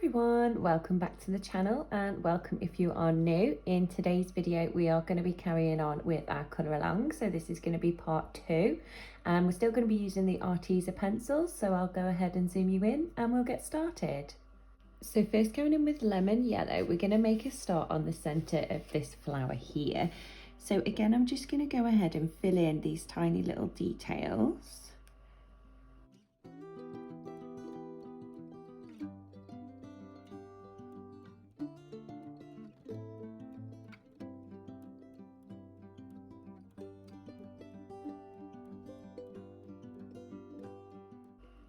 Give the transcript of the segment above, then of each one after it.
Everyone, welcome back to the channel and welcome if you are new. In today's video we are going to be carrying on with our colour along, so this is going to be part 2 and we're still going to be using the Arteza pencils, so I'll go ahead and zoom you in and we'll get started. So first, going in with lemon yellow, we're going to make a start on the centre of this flower here. So again, I'm just going to go ahead and fill in these tiny little details.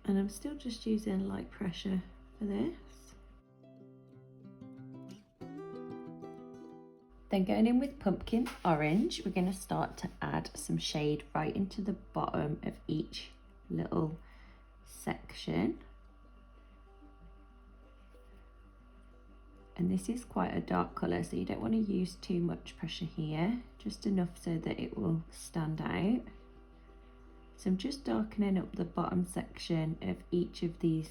And I'm still just using light pressure for this. Then going in with pumpkin orange, we're going to start to add some shade right into the bottom of each little section. And this is quite a dark colour, so you don't want to use too much pressure here, just enough so that it will stand out. So I'm just darkening up the bottom section of each of these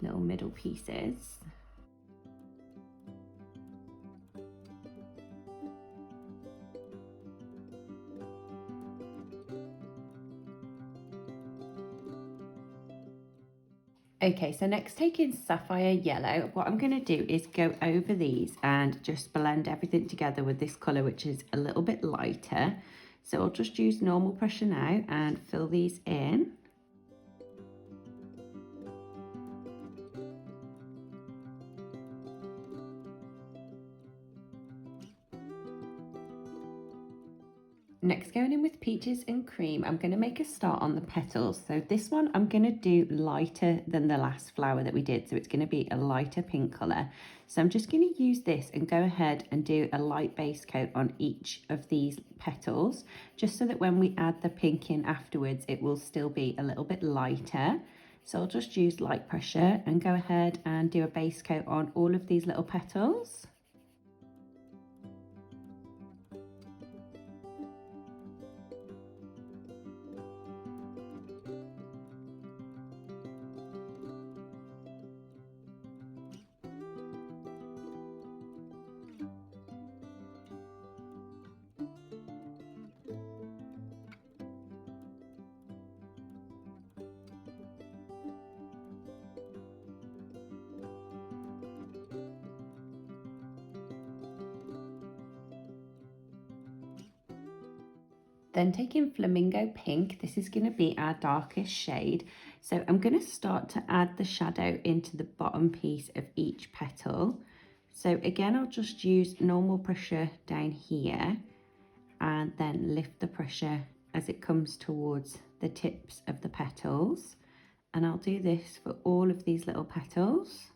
little middle pieces. Okay, so next taking sapphire yellow, what I'm going to do is go over these and just blend everything together with this colour, which is a little bit lighter. So I'll just use normal pressure now and fill these in. Next, going in with peaches and cream, I'm going to make a start on the petals. So this one I'm going to do lighter than the last flower that we did, so it's going to be a lighter pink colour. So I'm just going to use this and go ahead and do a light base coat on each of these petals, just so that when we add the pink in afterwards it will still be a little bit lighter. So I'll just use light pressure and go ahead and do a base coat on all of these little petals. Then taking flamingo pink, this is going to be our darkest shade. So I'm going to start to add the shadow into the bottom piece of each petal. So again, I'll just use normal pressure down here and then lift the pressure as it comes towards the tips of the petals. And I'll do this for all of these little petals.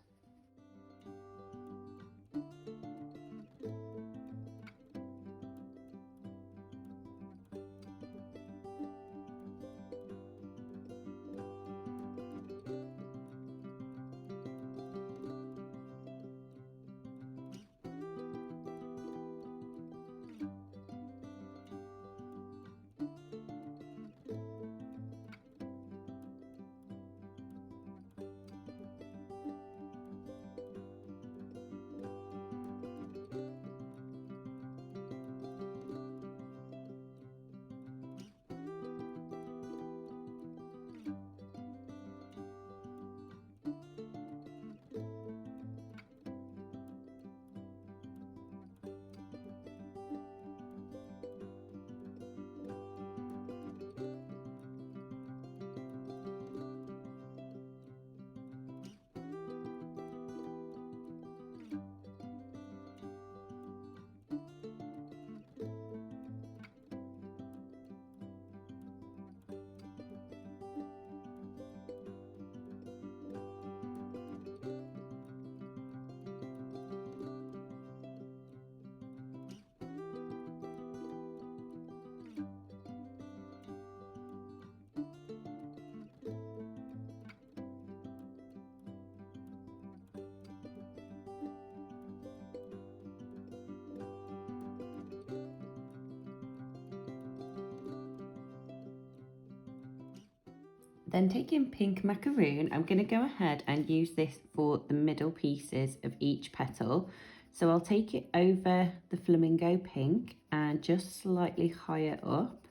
Then taking pink macaroon, I'm going to go ahead and use this for the middle pieces of each petal. So I'll take it over the flamingo pink and just slightly higher up.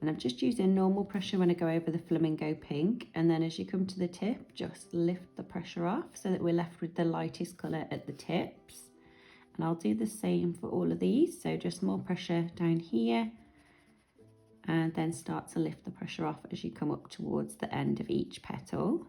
And I'm just using normal pressure when I go over the flamingo pink. And then as you come to the tip, just lift the pressure off so that we're left with the lightest colour at the tips. And I'll do the same for all of these. So just more pressure down here. And then start to lift the pressure off as you come up towards the end of each petal.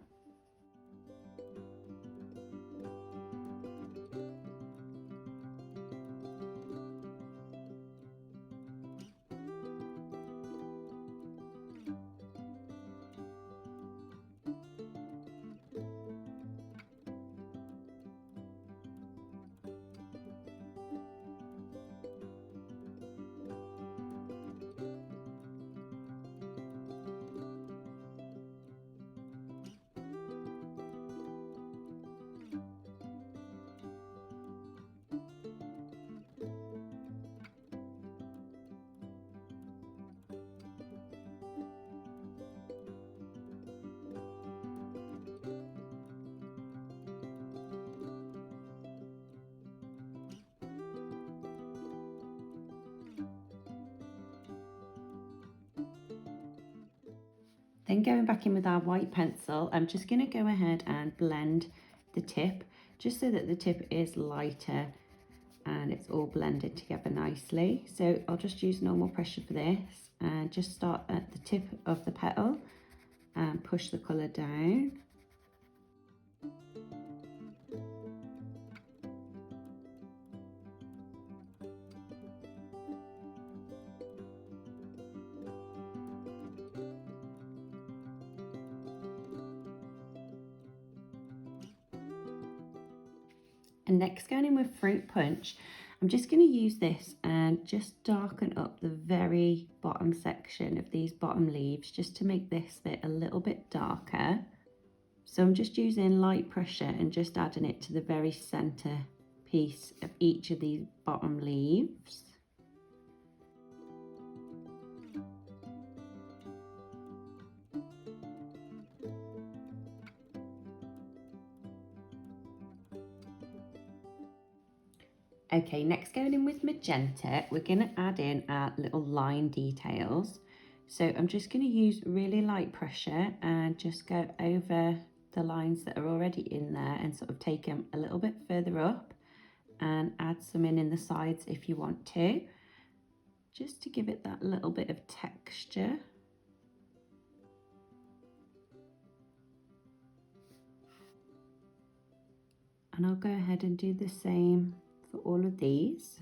Then going back in with our white pencil, I'm just going to go ahead and blend the tip just so that the tip is lighter and it's all blended together nicely. So I'll just use normal pressure for this and just start at the tip of the petal and push the colour down. And next, going in with Fruit Punch, I'm just going to use this and just darken up the very bottom section of these bottom leaves just to make this bit a little bit darker. So I'm just using light pressure and just adding it to the very centre piece of each of these bottom leaves. Okay, next going in with magenta, we're going to add in our little line details. So I'm just going to use really light pressure and just go over the lines that are already in there and sort of take them a little bit further up and add some in the sides if you want to, just to give it that little bit of texture. And I'll go ahead and do the same for all of these.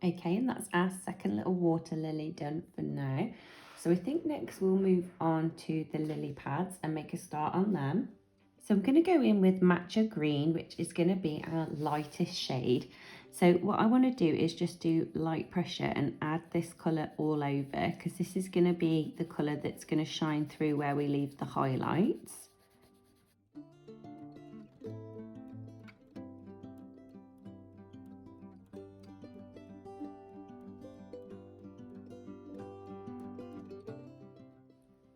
Okay, and that's our second little water lily done for now. So I think next we'll move on to the lily pads and make a start on them. So I'm going to go in with matcha green, which is going to be our lightest shade. So what I want to do is just do light pressure and add this colour all over, because this is going to be the colour that's going to shine through where we leave the highlights.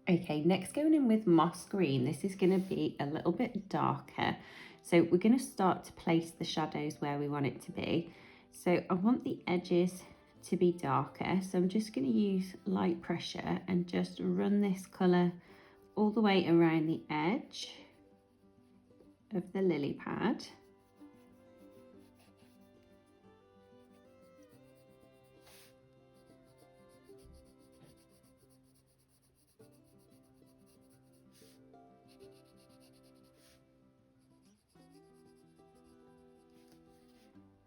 Okay, next going in with moss green. This is going to be a little bit darker. So we're going to start to place the shadows where we want it to be. So I want the edges to be darker, so I'm just going to use light pressure and just run this colour all the way around the edge of the lily pad.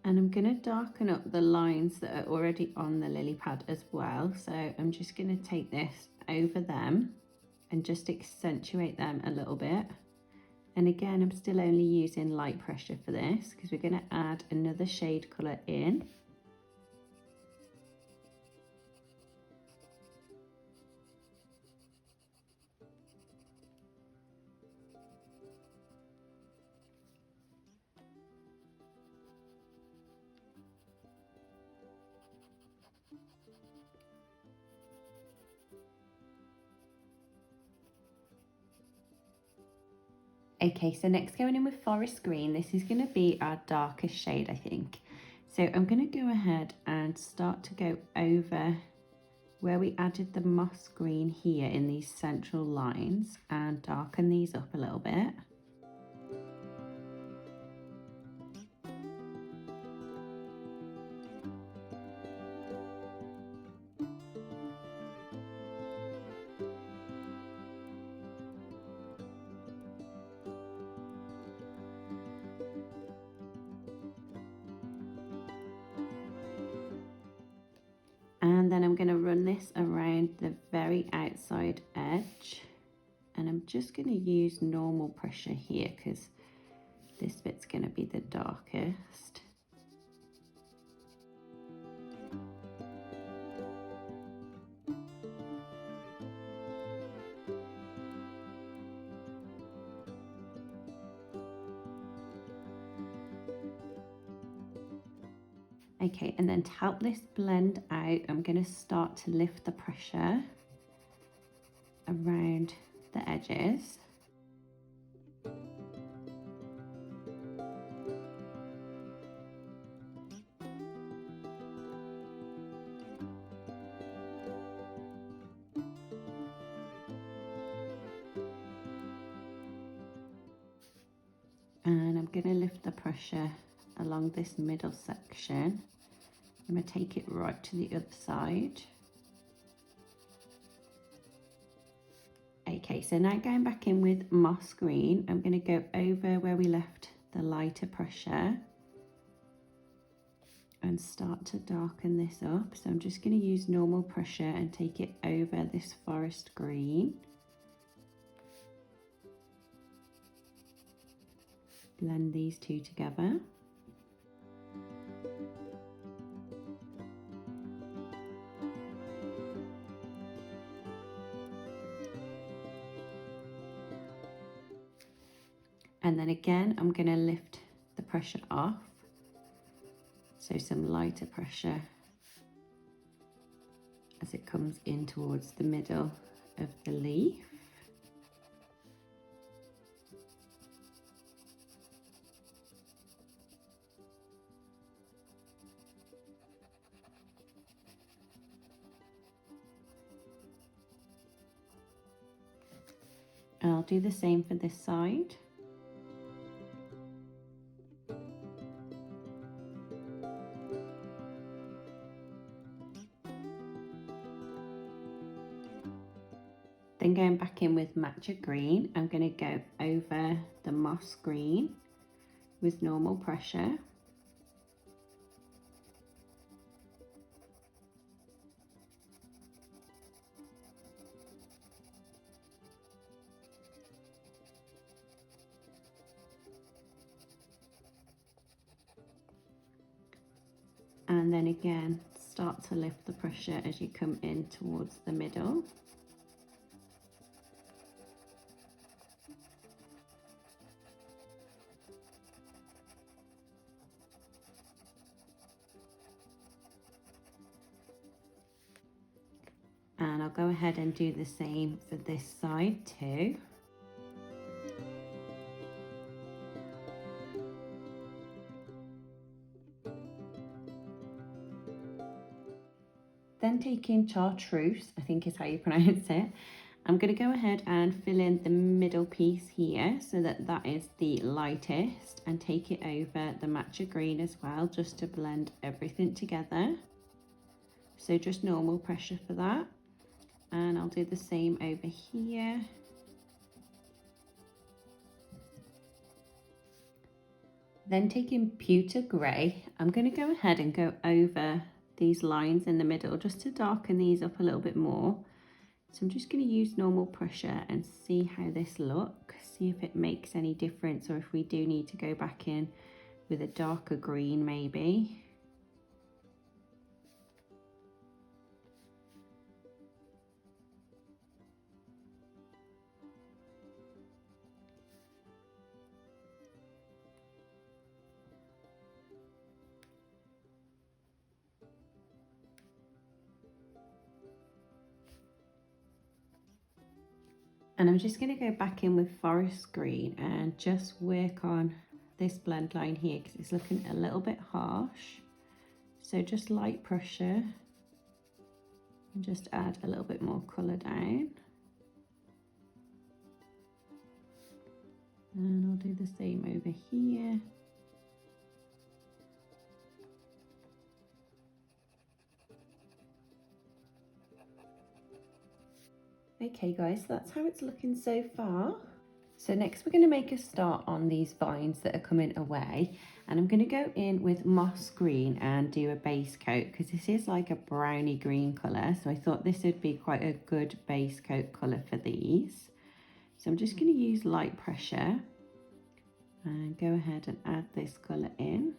And I'm going to darken up the lines that are already on the lily pad as well. So I'm just going to take this over them and just accentuate them a little bit. And again, I'm still only using light pressure for this because we're going to add another shade colour in. Okay, so next going in with forest green, this is going to be our darkest shade, I think. So I'm going to go ahead and start to go over where we added the moss green here in these central lines and darken these up a little bit. And then I'm going to run this around the very outside edge, and I'm just going to use normal pressure here because this bit's going to be the darkest. Okay, and then to help this blend out, I'm going to start to lift the pressure around the edges. And I'm going to lift the pressure along this middle section. I'm going to take it right to the other side. Okay, so now going back in with moss green, I'm going to go over where we left the lighter pressure and start to darken this up. So I'm just going to use normal pressure and take it over this forest green. Blend these two together. And then again, I'm going to lift the pressure off. So some lighter pressure as it comes in towards the middle of the leaf. And I'll do the same for this side. Then going back in with matcha green, I'm going to go over the moss green with normal pressure. And then again, start to lift the pressure as you come in towards the middle. And I'll go ahead and do the same for this side too. Then taking chartreuse, I think is how you pronounce it, I'm going to go ahead and fill in the middle piece here so that that is the lightest, and take it over the matcha green as well, just to blend everything together. So just normal pressure for that. And I'll do the same over here. Then taking pewter grey, I'm going to go ahead and go over these lines in the middle just to darken these up a little bit more. So I'm just going to use normal pressure and see how this looks, see if it makes any difference, or if we do need to go back in with a darker green maybe. And I'm just going to go back in with forest green and just work on this blend line here because it's looking a little bit harsh. So just light pressure and just add a little bit more colour down. And I'll do the same over here. Okay guys, that's how it's looking so far. So next we're going to make a start on these vines that are coming away, and I'm going to go in with moss green and do a base coat because this is like a browny green colour, so I thought this would be quite a good base coat colour for these. So I'm just going to use light pressure and go ahead and add this colour in.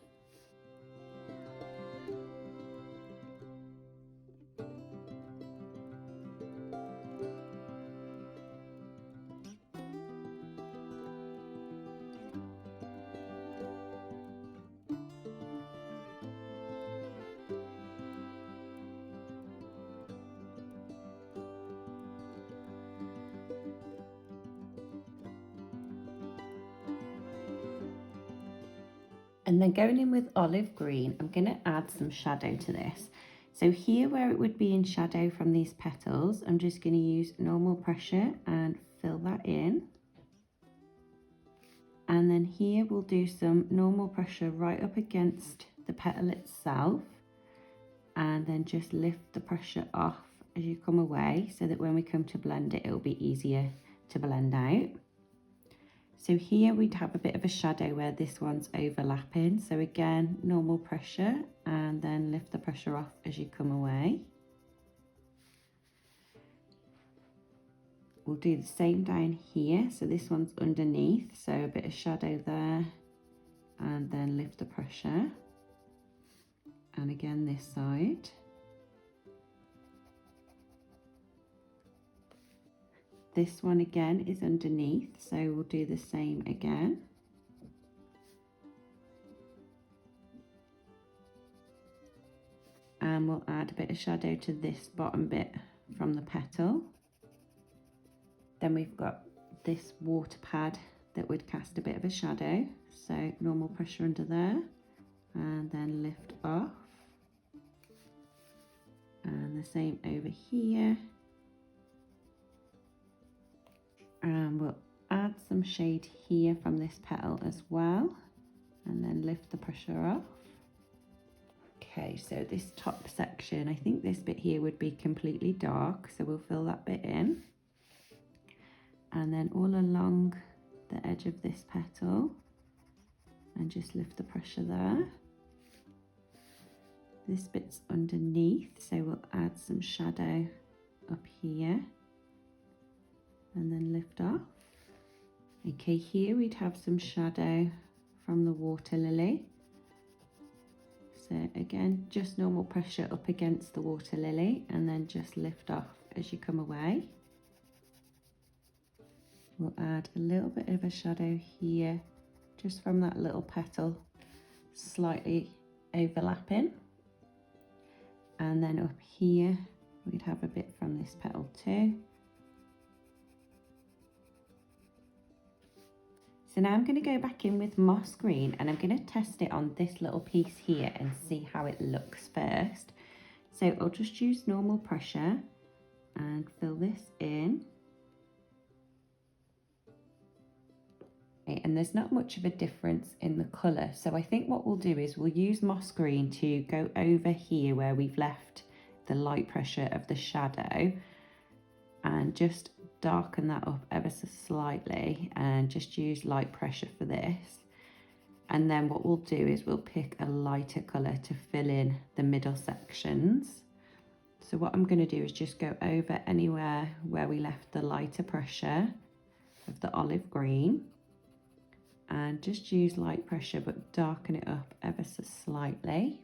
And then going in with olive green, I'm going to add some shadow to this. So here where it would be in shadow from these petals, I'm just going to use normal pressure and fill that in. And then here we'll do some normal pressure right up against the petal itself. And then just lift the pressure off as you come away so that when we come to blend it, it'll be easier to blend out. So here we'd have a bit of a shadow where this one's overlapping. So again, normal pressure and then lift the pressure off as you come away. We'll do the same down here. So this one's underneath, so a bit of shadow there and then lift the pressure. And again this side. This one again is underneath, so we'll do the same again. And we'll add a bit of shadow to this bottom bit from the petal. Then we've got this water pad that would cast a bit of a shadow, so normal pressure under there and then lift off. And the same over here. And we'll add some shade here from this petal as well and then lift the pressure off. Okay, so this top section, I think this bit here would be completely dark, so we'll fill that bit in. And then all along the edge of this petal and just lift the pressure there. This bit's underneath, so we'll add some shadow up here and then lift off. Okay, here we'd have some shadow from the water lily. So again, just normal pressure up against the water lily and then just lift off as you come away. We'll add a little bit of a shadow here, just from that little petal, slightly overlapping. And then up here, we'd have a bit from this petal too. So now I'm going to go back in with moss green and I'm going to test it on this little piece here and see how it looks first. So I'll just use normal pressure and fill this in. Okay, and there's not much of a difference in the colour. So I think what we'll do is we'll use moss green to go over here where we've left the light pressure of the shadow and just darken that up ever so slightly and just use light pressure for this. And then what we'll do is we'll pick a lighter colour to fill in the middle sections. So what I'm going to do is just go over anywhere where we left the lighter pressure of the olive green and just use light pressure but darken it up ever so slightly.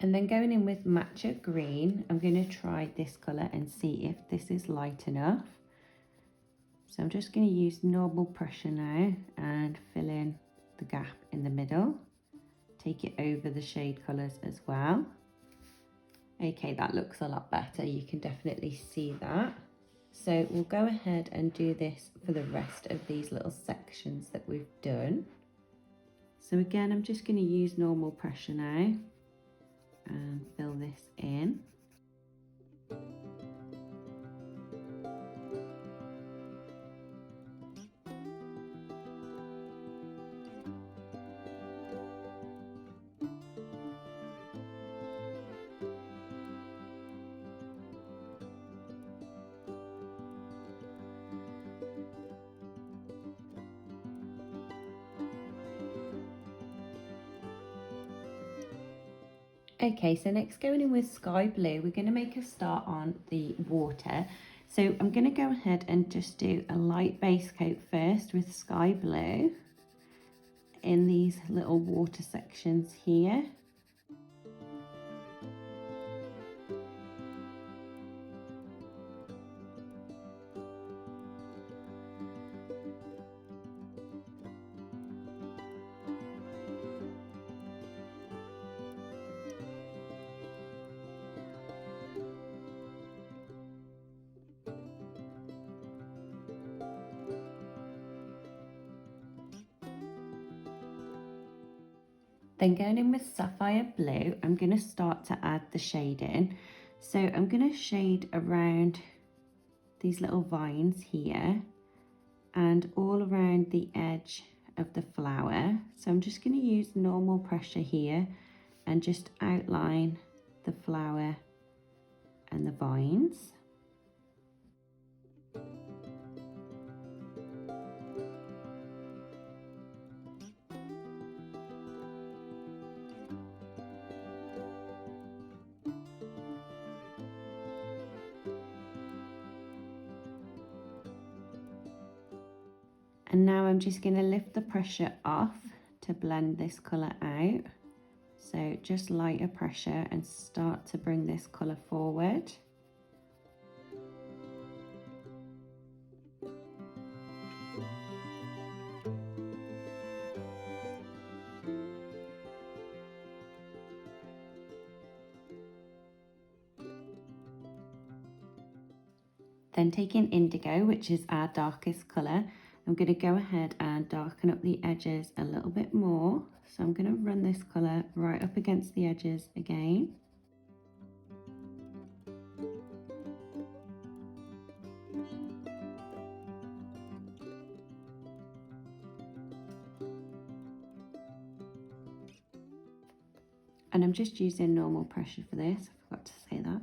And then going in with matcha green, I'm going to try this colour and see if this is light enough. So I'm just going to use normal pressure now and fill in the gap in the middle. Take it over the shade colours as well. Okay, that looks a lot better. You can definitely see that. So we'll go ahead and do this for the rest of these little sections that we've done. So again, I'm just going to use normal pressure now and fill this in. Okay, so next going in with sky blue, we're going to make a start on the water. So I'm going to go ahead and just do a light base coat first with sky blue in these little water sections here. Then going in with sapphire blue, I'm going to start to add the shading. So I'm going to shade around these little vines here and all around the edge of the flower. So I'm just going to use normal pressure here and just outline the flower and the vines. And now I'm just going to lift the pressure off to blend this colour out. So just lighter pressure and start to bring this colour forward. Then taking indigo, which is our darkest colour, I'm going to go ahead and darken up the edges a little bit more. So I'm going to run this colour right up against the edges again. And I'm just using normal pressure for this, I forgot to say that.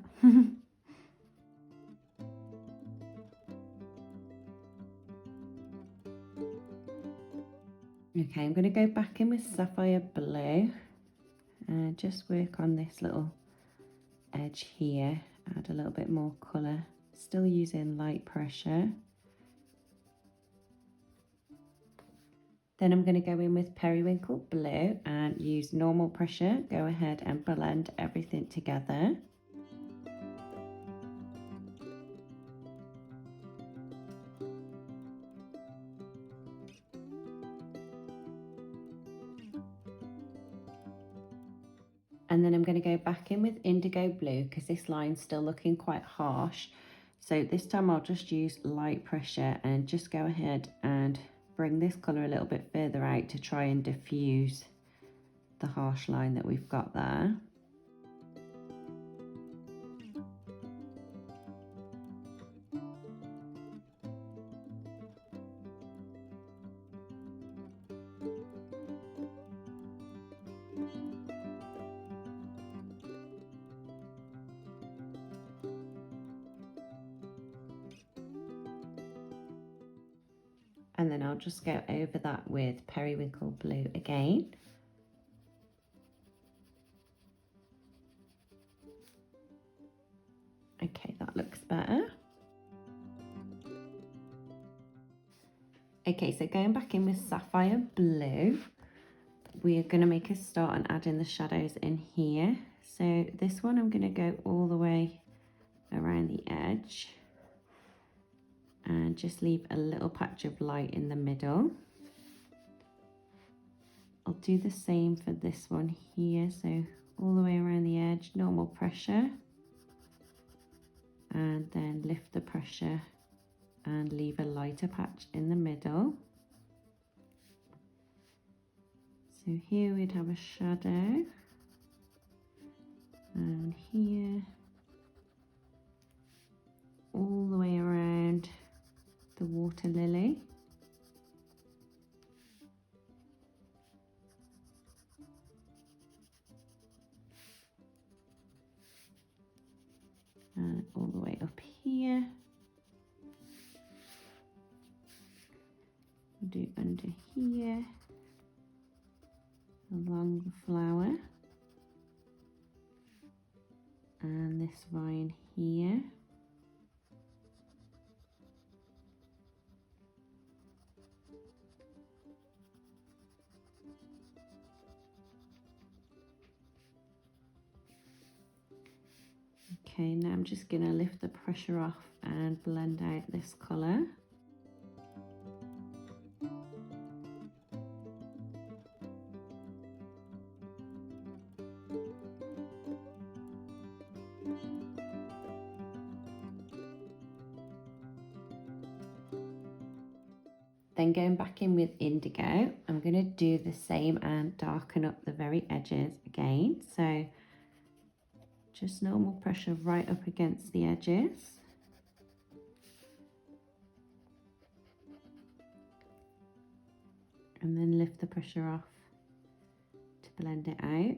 Okay, I'm going to go back in with sapphire blue and just work on this little edge here, add a little bit more colour, still using light pressure. Then I'm going to go in with periwinkle blue and use normal pressure, go ahead and blend everything together. And then I'm going to go back in with indigo blue because this line's still looking quite harsh. So this time I'll just use light pressure and just go ahead and bring this colour a little bit further out to try and diffuse the harsh line that we've got there. And then I'll just go over that with periwinkle blue again. Okay, that looks better. Okay, so going back in with sapphire blue, we are going to make a start and add in the shadows in here. So this one I'm going to go all the way around the edge and just leave a little patch of light in the middle. I'll do the same for this one here, so all the way around the edge, normal pressure, and then lift the pressure and leave a lighter patch in the middle. So here we'd have a shadow, and here, all the way around the water lily. And all the way up here. We'll do under here, along the flower, and this vine here. Okay, now I'm just going to lift the pressure off and blend out this colour. Then going back in with indigo, I'm going to do the same and darken up the very edges again. So just normal pressure right up against the edges. And then lift the pressure off to blend it out.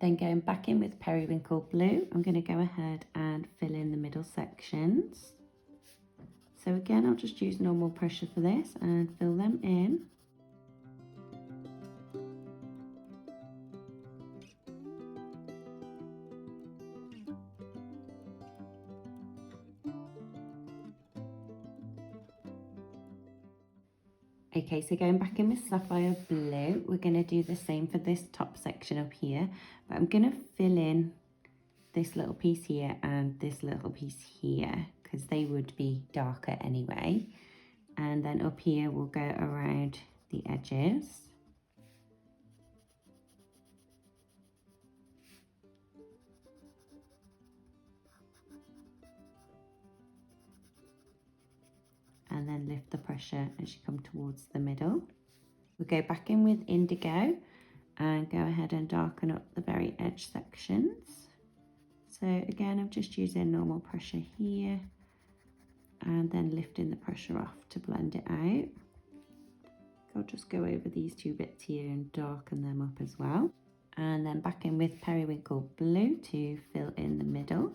Then going back in with periwinkle blue, I'm going to go ahead and fill in the middle sections. So again, I'll just use normal pressure for this and fill them in. Okay, so going back in with sapphire blue, we're going to do the same for this top section up here, but I'm going to fill in this little piece here and this little piece here because they would be darker anyway. And then up here we'll go around the edges. And then lift the pressure as you come towards the middle. We'll go back in with indigo and go ahead and darken up the very edge sections. So again, I'm just using normal pressure here and then lifting the pressure off to blend it out. I'll just go over these two bits here and darken them up as well. And then back in with Periwinkle Blue to fill in the middle.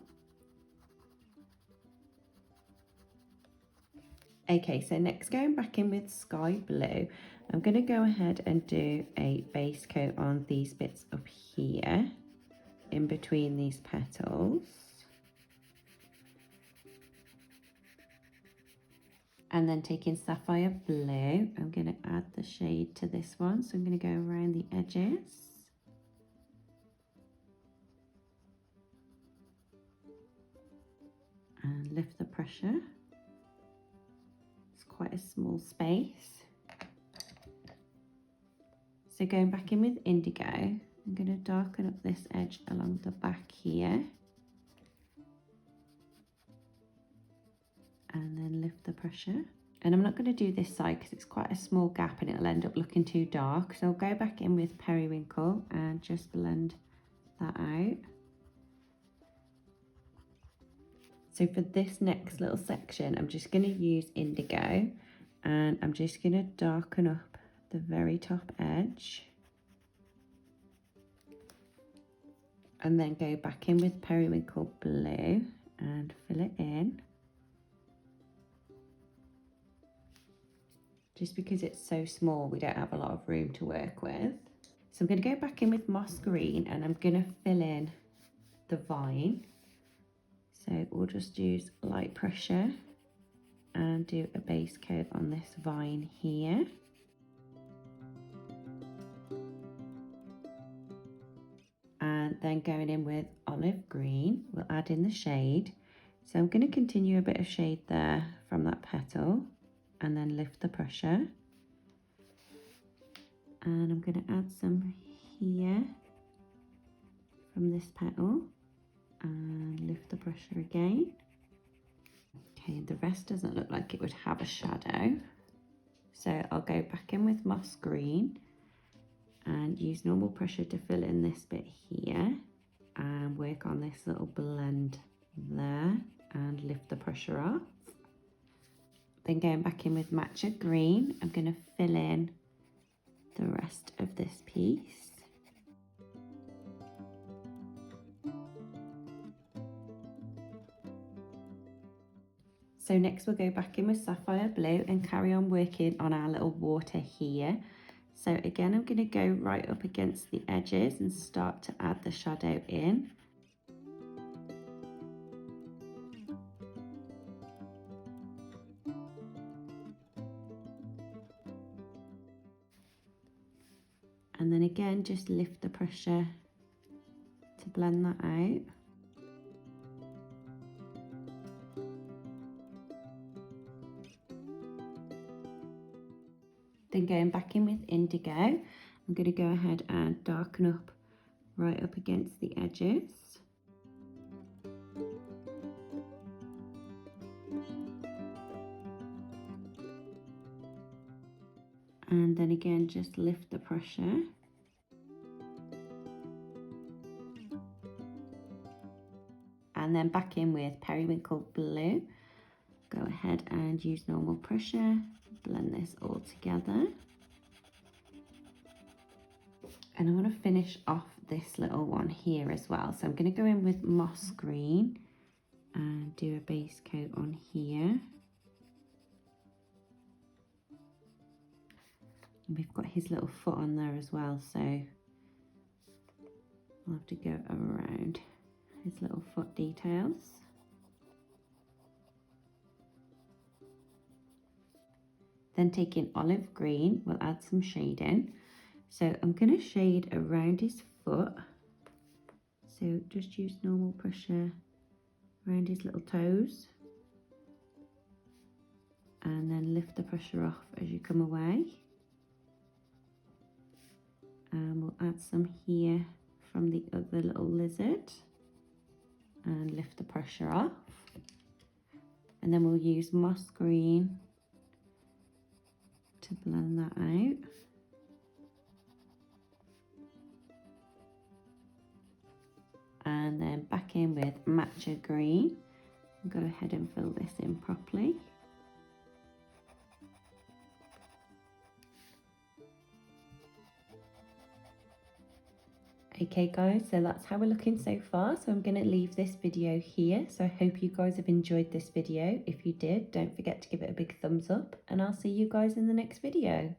Okay, so next going back in with Sky Blue, I'm going to go ahead and do a base coat on these bits up here, in between these petals. And then taking Sapphire Blue, I'm going to add the shade to this one. So I'm going to go around the edges. And lift the pressure. It's quite a small space. So going back in with Indigo, I'm going to darken up this edge along the back here. And then lift the pressure. And I'm not going to do this side because it's quite a small gap and it'll end up looking too dark. So I'll go back in with Periwinkle and just blend that out. So for this next little section, I'm just going to use Indigo and I'm just going to darken up the very top edge. And then go back in with Periwinkle Blue and fill it in. Just because it's so small, we don't have a lot of room to work with. So I'm going to go back in with Moss Green and I'm going to fill in the vine. So we'll just use light pressure and do a base coat on this vine here. And then going in with Olive Green, we'll add in the shade. So I'm going to continue a bit of shade there from that petal and then lift the pressure. And I'm going to add some here from this petal and lift the pressure again. Okay, the rest doesn't look like it would have a shadow. So I'll go back in with Moss Green and use normal pressure to fill in this bit here and work on this little blend there and lift the pressure off. Then going back in with Matcha Green, I'm going to fill in the rest of this piece. So next we'll go back in with Sapphire Blue and carry on working on our little water here. So again, I'm going to go right up against the edges and start to add the shadow in. And then again, just lift the pressure to blend that out. Then going back in with Indigo, I'm going to go ahead and darken up right up against the edges. And then again, just lift the pressure. And then back in with Periwinkle Blue. Go ahead and use normal pressure. Blend this all together. And I want to finish off this little one here as well. So I'm going to go in with Moss Green and do a base coat on here. And we've got his little foot on there as well, so I'll have to go around his little foot details. Then taking Olive Green, we'll add some shading. So I'm going to shade around his foot. So just use normal pressure around his little toes. And then lift the pressure off as you come away. And we'll add some here from the other little lizard. And lift the pressure off. And then we'll use Moss Green to blend that out. And then back in with Matcha Green. Go ahead and fill this in properly. Okay guys, so that's how we're looking so far. So I'm going to leave this video here. So I hope you guys have enjoyed this video. If you did, don't forget to give it a big thumbs up, and I'll see you guys in the next video.